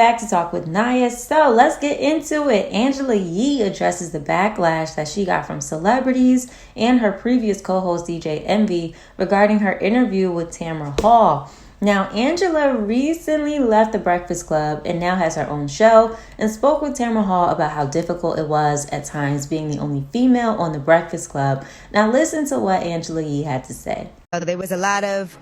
back to Talk with Nia. So let's get into it. Angela Yee addresses the backlash that she got from celebrities and her previous co-host DJ Envy regarding her interview with Tamara Hall. Now, Angela recently left the Breakfast Club and now has her own show and spoke with Tamara Hall about how difficult it was at times being the only female on the Breakfast Club. Now listen to what Angela Yee had to say. There was a lot of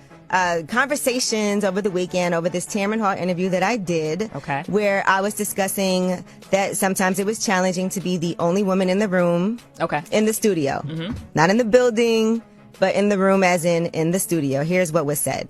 conversations over the weekend over this Tamara Hall interview that I did, where I was discussing that sometimes it was challenging to be the only woman in the room, in the studio, not in the building, but in the room as in the studio. Here's what was said.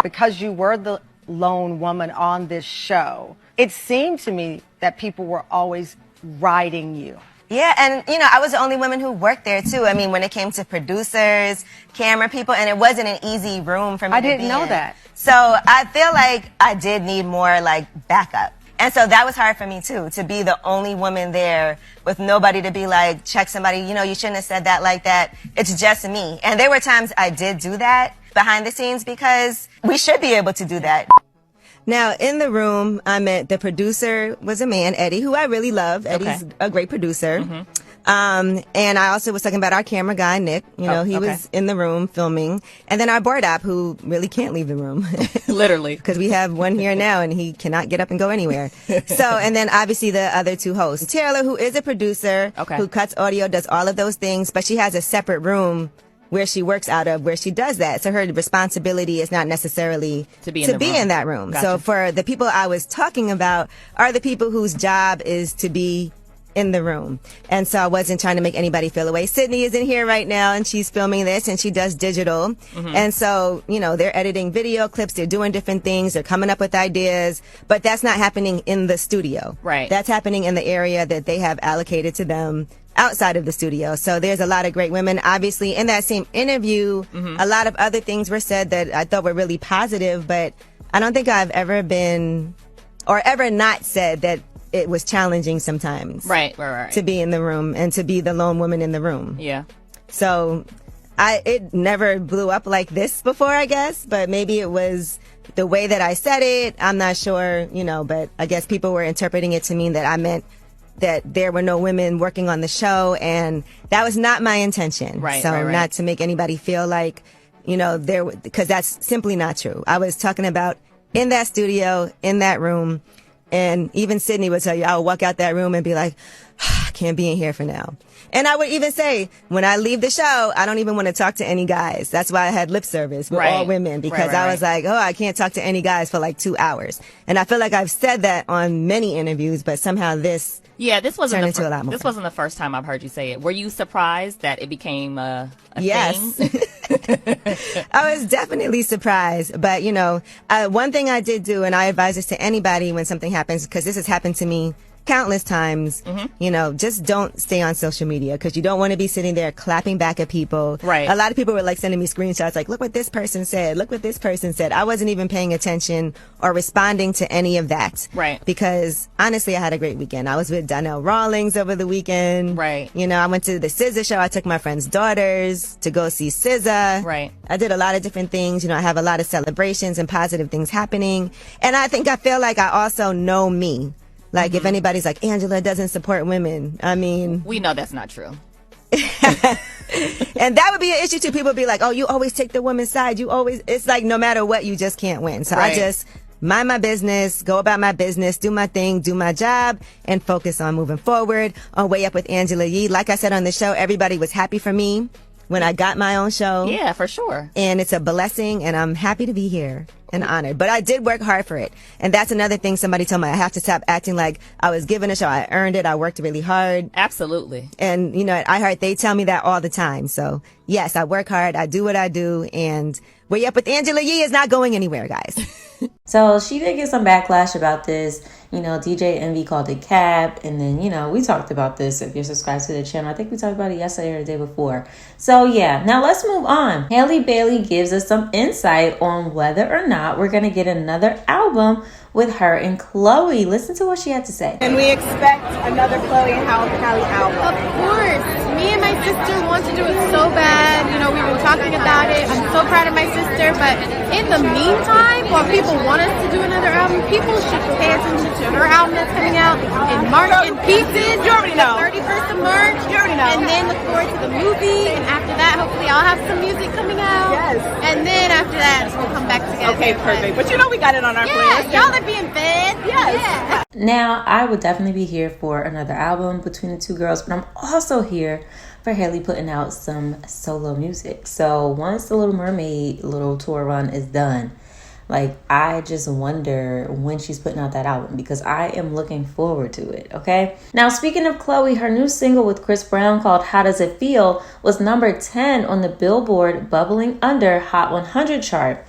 Because you were the lone woman on this show, it seemed to me that people were always riding you. Yeah, and, I was the only woman who worked there, too. I mean, when it came to producers, camera people, and it wasn't an easy room for me to be in. I didn't know that. So I feel like I did need more, backup. And so that was hard for me, too, to be the only woman there with nobody to be like, check somebody, you shouldn't have said that like that. It's just me. And there were times I did do that behind the scenes because we should be able to do that. Now, in the room, I met the producer was a man, Eddie, who I really love. Eddie's a great producer. And I also was talking about our camera guy, Nick. He was in the room filming. And then our board op, who really can't leave the room. Literally. Because we have one here now and he cannot get up and go anywhere. And then obviously the other two hosts. Taylor, who is a producer, who cuts audio, does all of those things, but she has a separate room where she works out of, where she does that. So her responsibility is not necessarily to be in that room. Gotcha. So for the people I was talking about are the people whose job is to be in the room. And so I wasn't trying to make anybody feel away. Sydney is in here right now and she's filming this and she does digital. And so, they're editing video clips, they're doing different things, they're coming up with ideas, but that's not happening in the studio. Right. That's happening in the area that they have allocated to them outside of the studio. So there's a lot of great women. Obviously, in that same interview, a lot of other things were said that I thought were really positive, but I don't think I've ever been or ever not said that it was challenging sometimes. Right. To be in the room and to be the lone woman in the room. Yeah. So it never blew up like this before, I guess, but maybe it was the way that I said it. I'm not sure, but I guess people were interpreting it to mean that I meant that there were no women working on the show, and that was not my intention. Right. Not to make anybody feel like, because that's simply not true. I was talking about in that studio, in that room, and even Sydney would tell you, I would walk out that room and be like, I can't be in here for now. And I would even say, when I leave the show, I don't even want to talk to any guys. That's why I had lip service with all women, because I was like, I can't talk to any guys for 2 hours. And I feel like I've said that on many interviews, but somehow this wasn't into a lot more. This wasn't the first time I've heard you say it. Were you surprised that it became a yes. thing? I was definitely surprised. But, one thing I did do, and I advise this to anybody when something happens, because this has happened to me countless times, just don't stay on social media, because you don't want to be sitting there clapping back at people. Right. A lot of people were sending me screenshots look what this person said, look what this person said. I wasn't even paying attention or responding to any of that. Right. Because honestly, I had a great weekend. I was with Donnell Rawlings over the weekend. Right. I went to the SZA show. I took my friend's daughters to go see SZA. Right. I did a lot of different things. I have a lot of celebrations and positive things happening. And I feel like I also know me. If anybody's like, Angela doesn't support women, I mean... We know that's not true. And that would be an issue too. People would be like, you always take the woman's side. It's like no matter what, you just can't win. So I just mind my business, go about my business, do my thing, do my job, and focus on moving forward. On Way Up with Angela Yee, like I said on the show, everybody was happy for me when I got my own show. Yeah, for sure. And it's a blessing, and I'm happy to be here and honored. But I did work hard for it. And that's another thing somebody told me. I have to stop acting like I was given a show. I earned it. I worked really hard. Absolutely. And, at iHeart, they tell me that all the time. So, yes, I work hard. I do what I do. And Way Up with Angela Yee is not going anywhere, guys. So she did get some backlash about this. DJ Envy called it cap. And then, we talked about this. If you're subscribed to the channel, I think we talked about it yesterday or the day before. So yeah, now let's move on. Halle Bailey gives us some insight on whether or not we're going to get another album with her and Chloe. Listen to what she had to say. And we expect another Chloe and Halle album. Of course. Me and my sister want to do it so bad. we've been talking about it. I'm so proud of my sister. But in the meantime, while people want us to do another album, people should pay attention to her album that's coming out in March in pieces. You already know. 31st of March. You already know. And then look forward to the movie. And after that, hopefully I'll have some music coming out. Yes. And then after that, we'll come back together. Okay, perfect. But we got it on our playlist. Y'all are being fed. Yes. Yeah. Now, I would definitely be here for another album between the two girls, but I'm also here for Halle putting out some solo music. So once the Little Mermaid little tour run is done, I just wonder when she's putting out that album, because I am looking forward to it, okay? Now, speaking of Chloe, her new single with Chris Brown called How Does It Feel was number 10 on the Billboard Bubbling Under Hot 100 chart.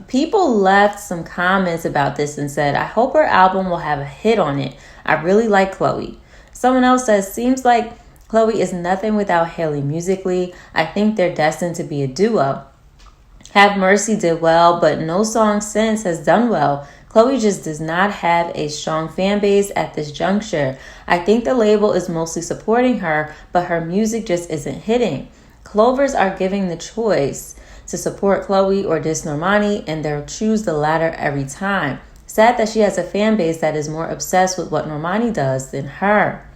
People left some comments about this and said, I hope her album will have a hit on it. I really like Chloe. Someone else says, seems like Chloe is nothing without Halle musically. I think they're destined to be a duo. Have Mercy did well, but no song since has done well. Chloe just does not have a strong fan base at this juncture. I think the label is mostly supporting her, but her music just isn't hitting. Clovers are giving the choice to support Chloe or diss Normani, and they'll choose the latter every time. Sad that she has a fan base that is more obsessed with what Normani does than her.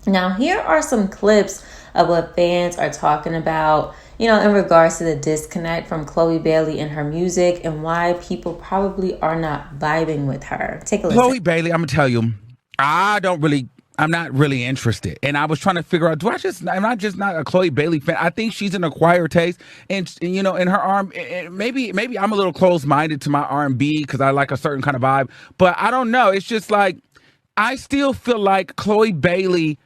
Now, here are some clips of what fans are talking about, in regards to the disconnect from Chloe Bailey and her music and why people probably are not vibing with her. Take a listen. Chloe Bailey, I'm going to tell you, I'm not really interested. And I was trying to figure out, am I just not a Chloe Bailey fan? I think she's an acquired taste. And in her maybe I'm a little closed-minded to my R&B because I like a certain kind of vibe. But I don't know. It's just I still feel like Chloe Bailey,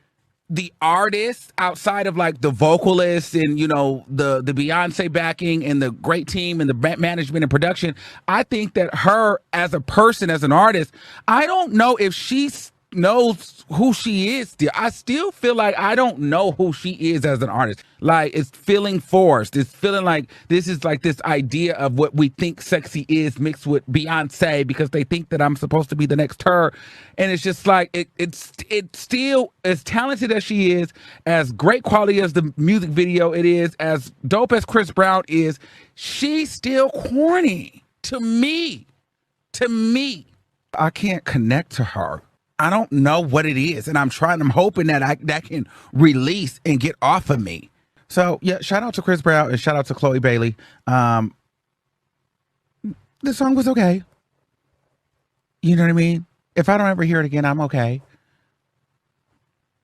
the artist, outside of the vocalist and the Beyonce backing and the great team and the management and production, I think that her as a person, as an artist, I don't know if she knows who she is still. I still feel like I don't know who she is as an artist. It's feeling forced. It's feeling like this is this idea of what we think sexy is mixed with Beyonce because they think that I'm supposed to be the next her. And it's just it's still as talented as she is, as great quality as the music video it is, as dope as Chris Brown is, she's still corny to me. I can't connect to her. I don't know what it is, and I'm hoping that that can release and get off of me. So yeah, shout out to Chris Brown and shout out to Chloe Bailey. The song was okay. You know what I mean? If I don't ever hear it again, I'm okay.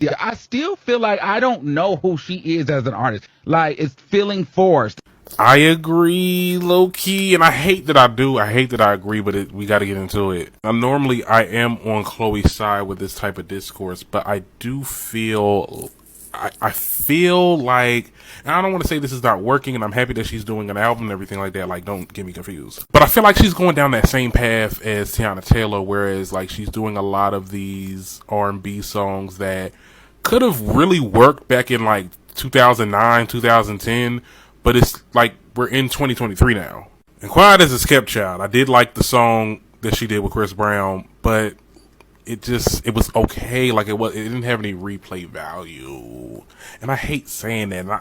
Yeah, I still feel like I don't know who she is as an artist. It's feeling forced. I agree, low key, and I hate that I do. I hate that I agree, but we got to get into it. Normally, I am on Chloe's side with this type of discourse, but I do feel, I feel like, and I don't want to say this is not working, and I'm happy that she's doing an album and everything like that. Don't get me confused. But I feel like she's going down that same path as Tiana Taylor, whereas she's doing a lot of these R&B songs that could have really worked back in 2009, 2010. But it's we're in 2023 now. And Quiet as a Skepchild, I did like the song that she did with Chris Brown, but it was okay. It didn't have any replay value. And I hate saying that. And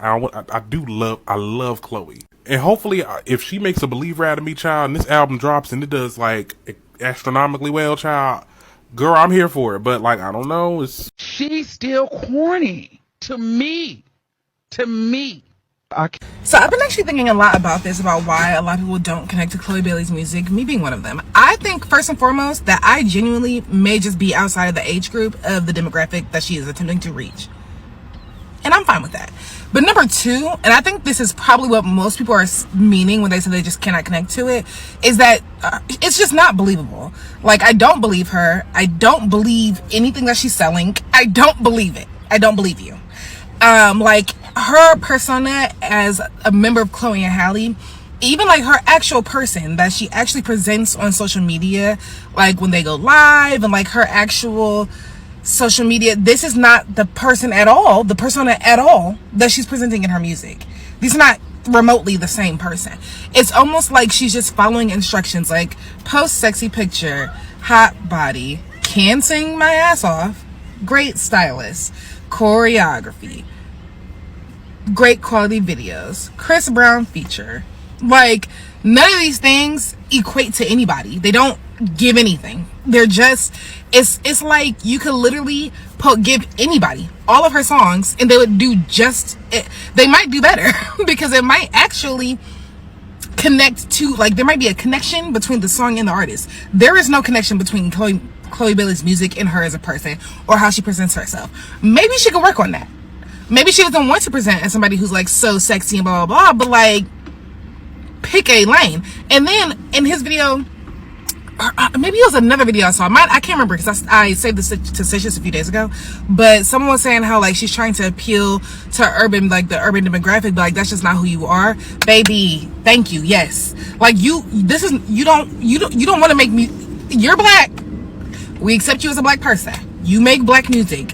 I love Chloe. And hopefully, if she makes a believer out of me, child, and this album drops and it does astronomically well, child, girl, I'm here for it. But I don't know. She's still corny to me. So I've been actually thinking a lot about this, about why a lot of people don't connect to Chloe Bailey's music, me being one of them. I think first and foremost that I genuinely may just be outside of the age group of the demographic that she is attempting to reach. And I'm fine with that. But number two, and I think this is probably what most people are meaning when they say they just cannot connect to it, is that it's just not believable. I don't believe her. I don't believe anything that she's selling. I don't believe it. I don't believe you. Her persona as a member of Chloe and Halle, even her actual person that she actually presents on social media, when they go live and her actual social media, this is not the persona at all that she's presenting in her music. These are not remotely the same person. It's almost like she's just following instructions, post sexy picture, hot body, can sing my ass off, great stylist, choreography. great quality videos, Chris Brown feature. Like, none of these things equate to anybody. They don't give anything. They're just, it's like you could literally give anybody all of her songs and they would do just it. They might do better because it might actually connect to, like, there might be a connection between the song and the artist. There is no connection between Chloe Bailey's music and her as a person or how she presents herself. Maybe she could work on that. Maybe she doesn't want to present as somebody who's like so sexy and blah blah blah, but like, pick a lane. And then in his video, maybe it was another video I saw, I can't remember because I saved this to Stitches a few days ago, but someone was saying how like she's trying to appeal to the urban demographic, but like that's just not who you are, baby. Thank you. Yes, like you don't want to make me, you're black, we accept you as a black person, you make black music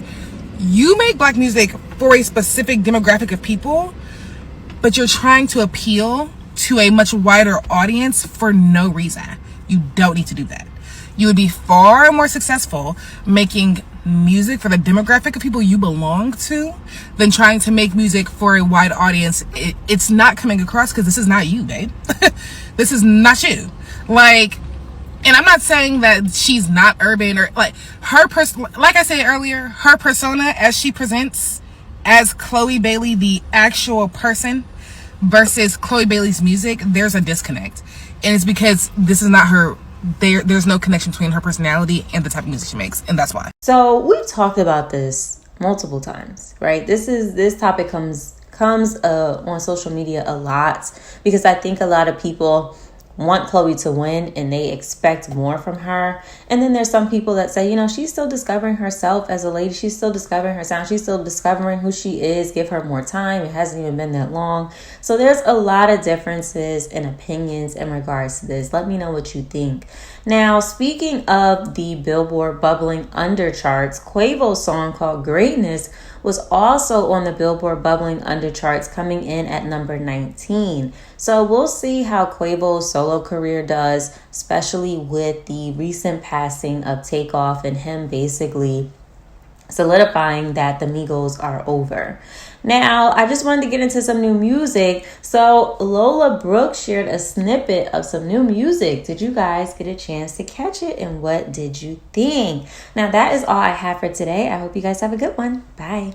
for a specific demographic of people, but you're trying to appeal to a much wider audience for no reason. You don't need to do that. You would be far more successful making music for the demographic of people you belong to than trying to make music for a wide audience. It's not coming across because this is not you, babe. This is not you. Like, and I'm not saying that she's not urban or like her like I said earlier, her persona as she presents as Chloe Bailey, the actual person, versus Chloe Bailey's music, there's a disconnect. And it's because this is not her. There's no connection between her personality and the type of music she makes, and that's why. So we've talked about this multiple times, right? This topic comes on social media a lot because I think a lot of people want Chloe to win and they expect more from her. And then there's some people that say, she's still discovering herself as a lady. She's still discovering her sound. She's still discovering who she is. Give her more time. It hasn't even been that long. So there's a lot of differences and opinions in regards to this. Let me know what you think. Now, speaking of the Billboard bubbling under charts, Quavo's song called Greatness was also on the Billboard bubbling under charts, coming in at number 19. So we'll see how Quavo's solo career does, especially with the recent passing of Takeoff and him basically solidifying that the Migos are over. Now, I just wanted to get into some new music. So Lola Brooke shared a snippet of some new music. Did you guys get a chance to catch it? And what did you think? Now, that is all I have for today. I hope you guys have a good one. Bye.